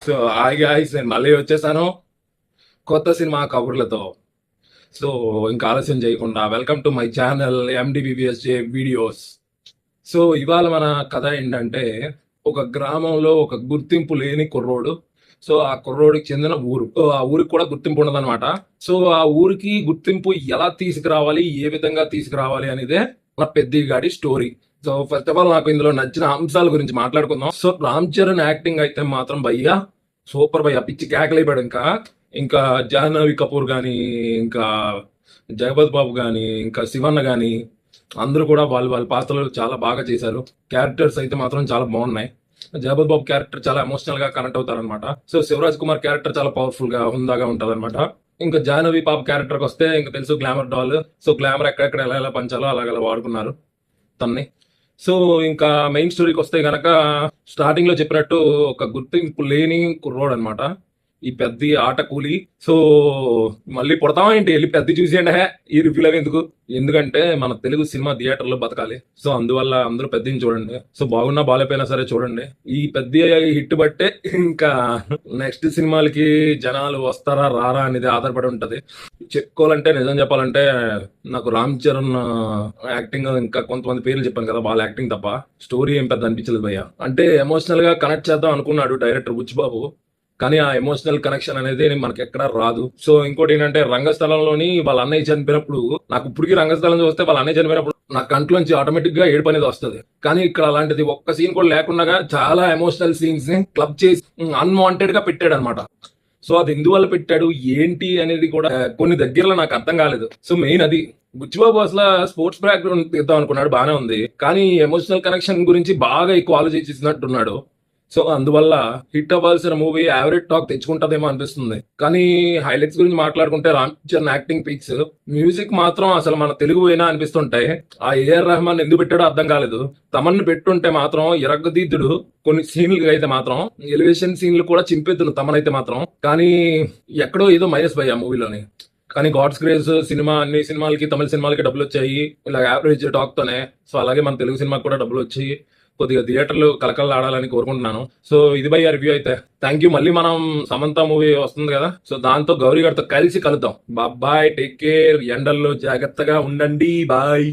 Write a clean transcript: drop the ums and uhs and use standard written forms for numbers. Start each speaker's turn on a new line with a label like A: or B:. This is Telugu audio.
A: సో హాయ్ గాయ్స్, నేను మళ్ళీ వచ్చేసాను కొత్త సినిమా కబుర్లతో. సో ఇంకా ఆలస్యం చేయకుండా వెల్కమ్ టు మై ఛానల్ ఎండిబిబిఎస్జే వీడియోస్. సో ఇవాళ మన కథ ఏంటంటే, ఒక గ్రామంలో ఒక గుర్తింపు లేని కుర్రోడు. సో ఆ కుర్రోడికి చెందిన ఊరు. సో ఆ ఊరికి కూడా గుర్తింపు ఉండదన్నమాట. సో ఆ ఊరికి గుర్తింపు ఎలా తీసుకురావాలి, ఏ విధంగా తీసుకురావాలి అనేదే మన పెద్దిగాడి story. So first of all నాకు ఇందులో నచ్చిన అంశాల గురించి మాట్లాడుకుందాం. సో రామ్ చరణ్ యాక్టింగ్ అయితే మాత్రం భయ్యా సూపర్ భయ్యా, పిచ్చి కేకలైపోయాడు. ఇంకా జాహ్నవి కపూర్ కానీ, ఇంకా జగపతి బాబు కానీ, ఇంకా శివన్న కానీ, అందరూ కూడా వాళ్ళ వాళ్ళ పాత్రలు చాలా బాగా చేశారు. క్యారెక్టర్స్ అయితే మాత్రం చాలా బాగున్నాయి. జగపతి బాబు క్యారెక్టర్ చాలా ఎమోషనల్ గా కనెక్ట్ అవుతారనమాట. సో శివరాజ్ కుమార్ క్యారెక్టర్ చాలా పవర్ఫుల్ గా హుందాగా ఉంటది అనమాట. ఇంకా జాహ్నవి పాప క్యారెక్టర్ కి వస్తే ఇంకా తెలుసు, గ్లామర్ డాల్. సో గ్లామర్ ఎక్కడెక్కడ ఎలా ఎలా పంచాలో అలాగలా వాడుకున్నారు తన్ని. సో ఇంకా మెయిన్ స్టోరీకి వస్తే గనక, స్టార్టింగ్ లో చెప్పినట్టు ఒక గుర్తింపు లేని కుర్రోడు అనమాట ఈ పెద్ద ఆట కూలి. సో మళ్ళీ పుడతామా ఏంటి, వెళ్ళి పెద్ద చూసేయండి ఈ రివ్యూలో ఎందుకు. ఎందుకంటే మన తెలుగు సినిమా థియేటర్లో బతకాలి. సో అందువల్ల అందరూ పెద్దని చూడండి. సో బాగున్నా బాగాలేపోయినా సరే చూడండి. ఈ పెద్ద హిట్ బట్టే ఇంకా నెక్స్ట్ సినిమాలకి జనాలు వస్తారా రారా అనేది ఆధారపడి ఉంటది. చెప్పుకోవాలంటే, నిజం చెప్పాలంటే, నాకు రామ్ చరణ్ యాక్టింగ్, ఇంకా కొంతమంది పేర్లు చెప్పాను కదా, వాళ్ళ యాక్టింగ్ తప్ప స్టోరీ ఏం పెద్ద అనిపించలేదు భయ్య. అంటే ఎమోషనల్ గా కనెక్ట్ చేద్దాం అనుకున్నాడు డైరెక్టర్ బుచ్చిబాబు, కానీ ఆ ఎమోషనల్ కనెక్షన్ అనేది మనకి ఎక్కడ రాదు. సో ఇంకోటి ఏంటంటే, రంగస్థలంలోని వాళ్ళ అన్నయ్య చనిపోయినప్పుడు, నాకు ఇప్పటికీ రంగస్థలం చూస్తే వాళ్ళ అన్నయ్య చనిపోయినప్పుడు నా కంట్లోంచి ఆటోమేటిక్ గా ఏడుపు అనేది వస్తుంది. కానీ ఇక్కడ అలాంటిది ఒక్క సీన్ కూడా లేకుండా చాలా ఎమోషనల్ సీన్స్ ని క్లబ్ చేసి అన్వాంటెడ్ గా పెట్టాడు అనమాట. సో అది ఎందువల్ల పెట్టాడు ఏంటి అనేది కూడా కొన్ని దగ్గరలో నాకు అర్థం కాలేదు. సో మెయిన్ అది, బుచ్చిబాబు అసలు స్పోర్ట్స్ బ్యాక్గ్రౌండ్ తీద్దాం అనుకున్నాడు, బానే ఉంది, కానీ ఎమోషనల్ కనెక్షన్ గురించి బాగా ఎక్కువ ఆలోచించినట్టున్నాడు. సో అందువల్ల హిట్ అవ్వాల్సిన మూవీ యావరేజ్ టాక్ తెచ్చుకుంటదేమో అనిపిస్తుంది. కానీ హైలైట్స్ గురించి మాట్లాడుకుంటే, Ram Charan acting pics, music మాత్రం అసలు మన తెలుగు అయినా అనిపిస్తుంటాయి. ఆ ఏఆర్ రెహమాన్ ఎందుకు పెట్టాడో అర్థం కాలేదు. తమన్ని పెట్టుంటే మాత్రం ఇరగదీద్దుడు. కొన్ని సీన్లు అయితే మాత్రం ఎలివేషన్ సీన్లు కూడా చింపేద్దును తమనైతే మాత్రం. కానీ ఎక్కడో ఏదో మైనస్ భయ్య మూవీలోని. కానీ గాడ్స్ గ్రేస్ సినిమా అన్ని సినిమాలకి, తమిళ సినిమాలకి డబ్బులు వచ్చాయి ఇలా యావరేజ్ టాక్ తోనే. సో అలాగే మన తెలుగు సినిమాకి కూడా డబ్బులు వచ్చి కొద్దిగా థియేటర్లు కలకలాడాలని కోరుకుంటున్నాను. సో ఇది బై రివ్యూ అయితే. Thank you. మళ్ళీ మనం సమంత మూవీ వస్తుంది కదా, సో దాంతో గౌరీ గారితో కలిసి కలుద్దాం. Bye, take care. ఎండల్లో జాగ్రత్తగా ఉండండి. బాయ్.